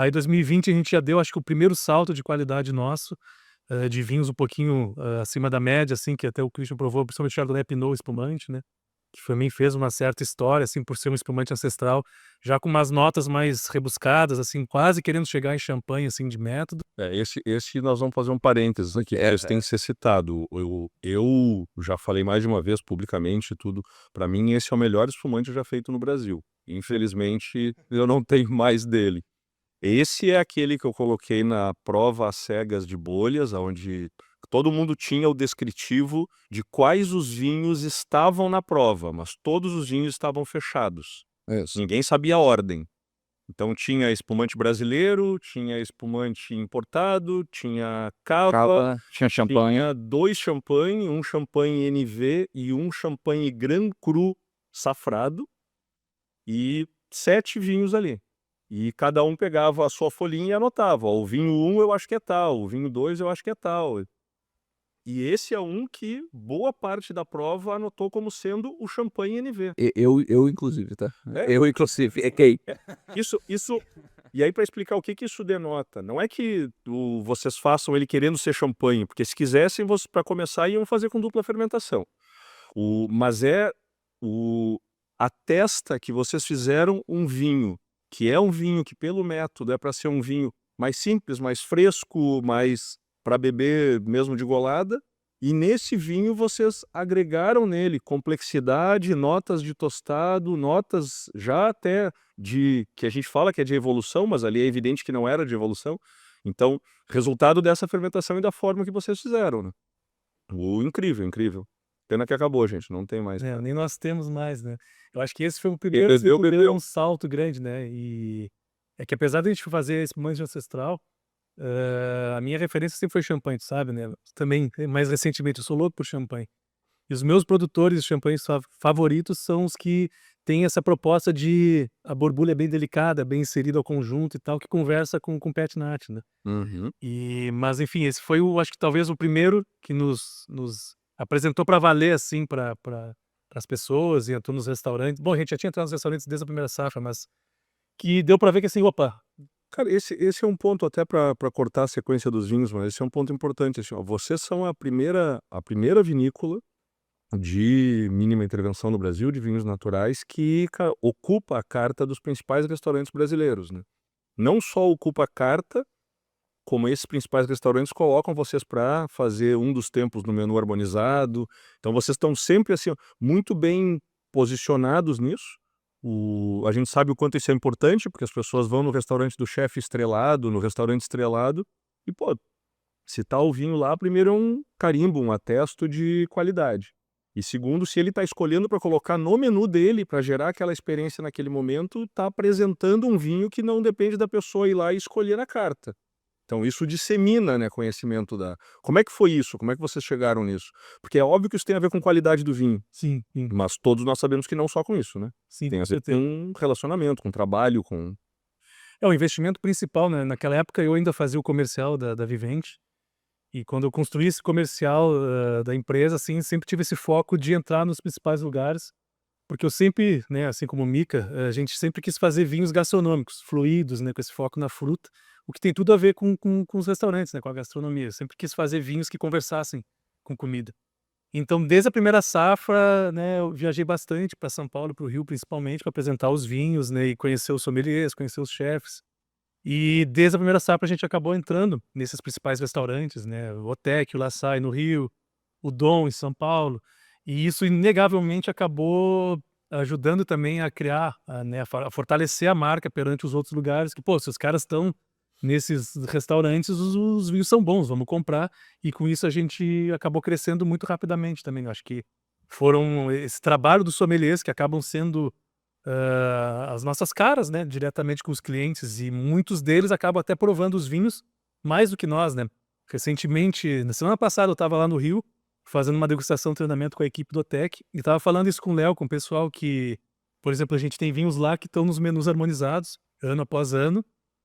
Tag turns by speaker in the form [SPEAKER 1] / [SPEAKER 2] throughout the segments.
[SPEAKER 1] Aí 2020 a gente já deu, acho que o primeiro salto de qualidade nosso, de vinhos um pouquinho, acima da média, assim, que até o Christian provou, principalmente o Chardonnay Pinot espumante, né, que pra mim fez uma certa história, assim, por ser um espumante ancestral, já com umas notas mais rebuscadas, assim, quase querendo chegar em champanhe, assim, de método.
[SPEAKER 2] Esse nós vamos fazer um parênteses aqui, esse tem que ser citado. Eu já falei mais de uma vez publicamente e tudo, para mim esse é o melhor espumante já feito no Brasil. Infelizmente, eu não tenho mais dele. Esse é aquele que eu coloquei na prova às cegas de bolhas, onde todo mundo tinha o descritivo de quais os vinhos estavam na prova, mas todos os vinhos estavam fechados.
[SPEAKER 3] Isso.
[SPEAKER 2] Ninguém sabia a ordem. Então tinha espumante brasileiro, tinha espumante importado, tinha cava,
[SPEAKER 3] Cava, tinha champanhe.
[SPEAKER 2] tinha 2 champanhe, um champanhe NV e um champanhe Grand Cru safrado, e 7 vinhos ali. E cada um pegava a sua folhinha e anotava: "Ó, o vinho 1 eu acho que é tal, o vinho 2 eu acho que é tal". E esse é um que boa parte da prova anotou como sendo o champanhe NV.
[SPEAKER 3] Eu inclusive, tá?
[SPEAKER 2] É.
[SPEAKER 3] Eu inclusive, errei.
[SPEAKER 2] Isso e aí para explicar o que que isso denota, não é que vocês façam ele querendo ser champanhe, porque se quisessem para começar iam fazer com dupla fermentação. Mas o atesta que vocês fizeram um vinho, que é um vinho que pelo método é para ser um vinho mais simples, mais fresco, mais para beber mesmo de golada, e nesse vinho vocês agregaram nele complexidade, notas de tostado, notas já até de que a gente fala que é de evolução, mas ali é evidente que não era de evolução. Então, resultado dessa fermentação e da forma que vocês fizeram, né. Incrível, incrível. Pena que acabou, gente, não tem mais.
[SPEAKER 1] Nem nós temos mais, né. Eu acho que esse foi o
[SPEAKER 2] Quem
[SPEAKER 1] primeiro
[SPEAKER 2] bebeu,
[SPEAKER 1] que deu
[SPEAKER 2] bebeu.
[SPEAKER 1] um salto grande, né, e é que apesar de a gente fazer espumante ancestral, a minha referência sempre foi champanhe, tu sabe, né. Também, mais recentemente, eu sou louco por champanhe. E os meus produtores de champanhes favoritos são os que têm essa proposta de a borbulha bem delicada, bem inserida ao conjunto e tal, que conversa com o pet nat, né.
[SPEAKER 2] Uhum.
[SPEAKER 1] Mas enfim, esse foi acho que talvez o primeiro que nos apresentou para valer, assim, para as pessoas e entrou nos restaurantes. Bom, a gente já tinha entrado nos restaurantes desde a primeira safra, mas que deu para ver que assim: "Opa".
[SPEAKER 2] Cara, esse é um ponto até para cortar a sequência dos vinhos, mas esse é um ponto importante, assim, ó, vocês são a primeira vinícola de mínima intervenção no Brasil, de vinhos naturais, que ocupa a carta dos principais restaurantes brasileiros, né. Não só ocupa a carta, como esses principais restaurantes colocam vocês para fazer um dos tempos no menu harmonizado, então vocês estão sempre, assim, ó, muito bem posicionados nisso. A gente sabe o quanto isso é importante, porque as pessoas vão no restaurante do chefe estrelado, no restaurante estrelado, e pô, se tá o vinho lá, primeiro é um carimbo, um atesto de qualidade. E segundo, se ele tá escolhendo para colocar no menu dele, para gerar aquela experiência naquele momento, tá apresentando um vinho que não depende da pessoa ir lá e escolher na carta. Então isso dissemina, né, conhecimento da como é que foi isso? Como é que vocês chegaram nisso? Porque é óbvio que isso tem a ver com qualidade do vinho,
[SPEAKER 1] Sim, sim,
[SPEAKER 2] mas todos nós sabemos que não só com isso, né.
[SPEAKER 1] sim,
[SPEAKER 2] Tem a
[SPEAKER 1] com
[SPEAKER 2] ver
[SPEAKER 1] certeza.
[SPEAKER 2] com relacionamento, com trabalho, com
[SPEAKER 1] O investimento principal, né, naquela época eu ainda fazia o comercial da Vivente, e quando eu construí esse comercial, da empresa, assim, sempre tive esse foco de entrar nos principais lugares, porque eu sempre, né, assim como o Mica, a gente sempre quis fazer vinhos gastronômicos, fluidos, né, com esse foco na fruta, o que tem tudo a ver com os restaurantes, né, com a gastronomia. Eu sempre quis fazer vinhos que conversassem com comida. Então, desde a primeira safra, né, eu viajei bastante para São Paulo, para o Rio principalmente, para apresentar os vinhos, né, e conhecer os sommeliers, conhecer os chefes. E desde a primeira safra a gente acabou entrando nesses principais restaurantes, né, o Otec, o La Salle no Rio, o Dom em São Paulo, e isso inegavelmente acabou ajudando também a criar, né, a fortalecer a marca perante os outros lugares que, pô, se os caras estão nesses restaurantes, os vinhos são bons, vamos comprar, e com isso a gente acabou crescendo muito rapidamente também. Eu acho que foram esse trabalho dos sommeliers que acabam sendo as nossas caras, né, diretamente com os clientes, e muitos deles acabam até provando os vinhos mais do que nós, né. Recentemente, na semana passada eu estava lá no Rio, fazendo uma degustação, treinamento com a equipe do Otec, e estava falando isso com o Léo, com o pessoal que, por exemplo, a gente tem vinhos lá que estão nos menus harmonizados, ano após ano,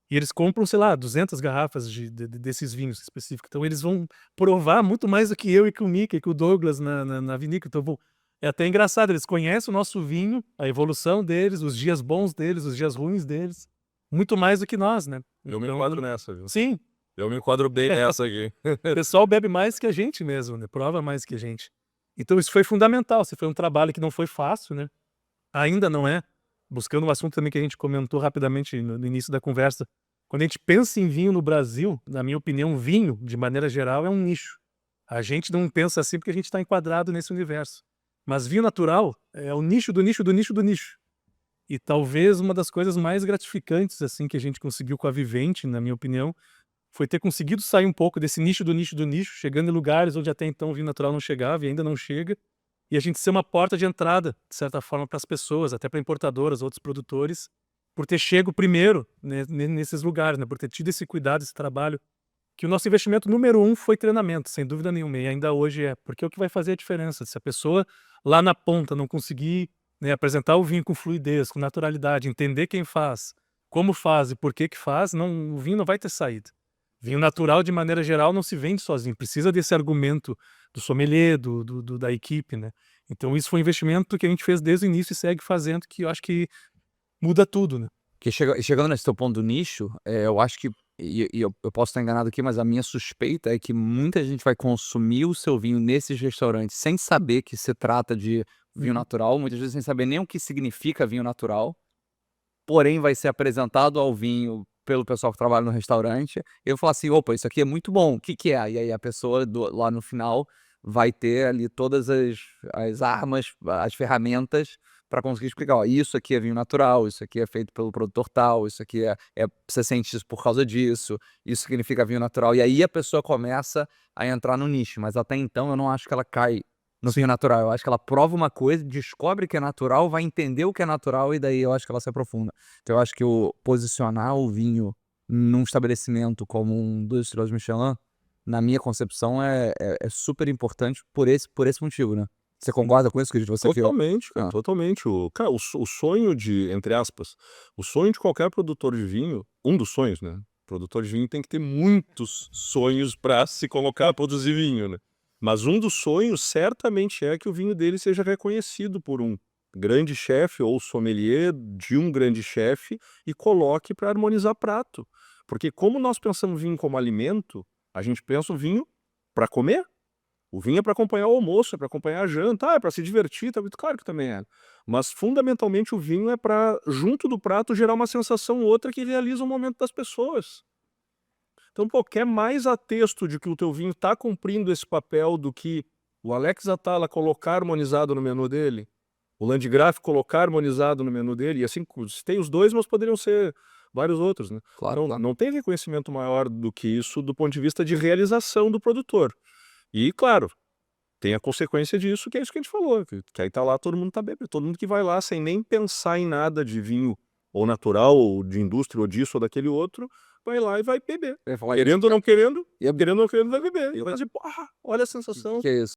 [SPEAKER 1] e eles compram, sei lá, 200 garrafas desses vinhos específicos. Então eles vão provar muito mais do que eu e que o Mickey, que o Douglas na vinícola. Então é até engraçado, eles conhecem o nosso vinho, a evolução deles, os dias bons deles, os dias ruins deles, muito mais do que nós, né?
[SPEAKER 2] Eu me
[SPEAKER 1] Então,
[SPEAKER 2] enquadro nessa, viu?
[SPEAKER 1] sim,
[SPEAKER 2] Eu me enquadro bem nessa aqui.
[SPEAKER 1] o pessoal bebe mais que a gente mesmo, né? Prova mais que a gente. Então isso foi fundamental. Isso foi um trabalho que não foi fácil, né? Ainda não é. Buscando um assunto também que a gente comentou rapidamente no início da conversa. Quando a gente pensa em vinho no Brasil, na minha opinião, vinho, de maneira geral, é um nicho. A gente não pensa assim porque a gente está enquadrado nesse universo. Mas vinho natural é o nicho do nicho do nicho do nicho. E talvez uma das coisas mais gratificantes assim que a gente conseguiu com a Vivente, na minha opinião, foi ter conseguido sair um pouco desse nicho do nicho do nicho, chegando em lugares onde até então o vinho natural não chegava e ainda não chega, e a gente ser uma porta de entrada, de certa forma, para as pessoas, até para importadoras, outros produtores, por ter chego primeiro, né, nesses lugares, né, por ter tido esse cuidado, esse trabalho, que o nosso investimento número 1 foi treinamento, sem dúvida nenhuma, e ainda hoje é, porque é o que vai fazer a diferença. Se a pessoa lá na ponta não conseguir, né, apresentar o vinho com fluidez, com naturalidade, entender quem faz, como faz e por que que faz, o vinho não vai ter saída. Vinho natural, de maneira geral, não se vende sozinho, precisa desse argumento do sommelier, da equipe, né. Então isso foi um investimento que a gente fez desde o início e segue fazendo, que eu acho que muda tudo, né.
[SPEAKER 3] Que chegando nesse teu ponto do nicho, eu acho que, e eu posso estar enganado aqui, mas a minha suspeita é que muita gente vai consumir o seu vinho nesses restaurantes sem saber que se trata de vinho
[SPEAKER 1] Uhum.
[SPEAKER 3] natural, muitas vezes sem saber nem o que significa vinho natural, porém vai ser apresentado ao vinho pelo pessoal que trabalha no restaurante, e eu falo assim: "Opa, isso aqui é muito bom, o que que é?" E aí a pessoa lá no final vai ter ali todas as armas, as ferramentas para conseguir explicar: "Ó, isso aqui é vinho natural, isso aqui é feito pelo produtor tal, isso aqui você sente isso por causa disso, isso significa vinho natural", e aí a pessoa começa a entrar no nicho, mas até então eu não acho que ela cai no vinho natural, eu acho que ela prova uma coisa, descobre que é natural, vai entender o que é natural e daí eu acho que ela se aprofunda. Então eu acho que o posicionar o vinho num estabelecimento como um 2 estrelas Michelin, na minha concepção é super importante por esse motivo, né. Você concorda com isso que você que
[SPEAKER 2] Totalmente, cara,
[SPEAKER 3] hã.
[SPEAKER 2] totalmente. O sonho de, entre aspas, o sonho de qualquer produtor de vinho, um dos sonhos, né? Produtor de vinho tem que ter muitos sonhos para se colocar a produzir vinho, né? Mas um dos sonhos certamente é que o vinho dele seja reconhecido por um grande chefe ou sommelier de um grande chefe e coloque para harmonizar prato. Porque como nós pensamos vinho como alimento, a gente pensa o vinho para comer. O vinho é para acompanhar o almoço, é para acompanhar a janta, é para se divertir, tá, claro que também é. Mas fundamentalmente o vinho é para, junto do prato, gerar uma sensação ou outra que realiza o momento das pessoas. Então, pô, quer mais atexto de que o teu vinho está cumprindo esse papel do que o Alex Atala colocar harmonizado no menu dele, o Landgraf colocar harmonizado no menu dele, e assim, tem os dois, mas poderiam ser vários outros, né?
[SPEAKER 3] Claro,
[SPEAKER 2] Então,
[SPEAKER 3] claro.
[SPEAKER 2] não tem reconhecimento maior do que isso do ponto de vista de realização do produtor. E, claro, tem a consequência disso, que é isso que a gente falou, que aí tá lá, todo mundo tá bebendo, todo mundo que vai lá sem nem pensar em nada de vinho, ou natural, ou de indústria, ou disso, ou daquele outro, vai lá e vai beber.
[SPEAKER 3] Eu ia falar isso.
[SPEAKER 2] Querendo ou não querendo,
[SPEAKER 3] E é
[SPEAKER 2] querendo ou não querendo, vai beber. E vai dizer: "Porra, olha a sensação".
[SPEAKER 3] que é isso?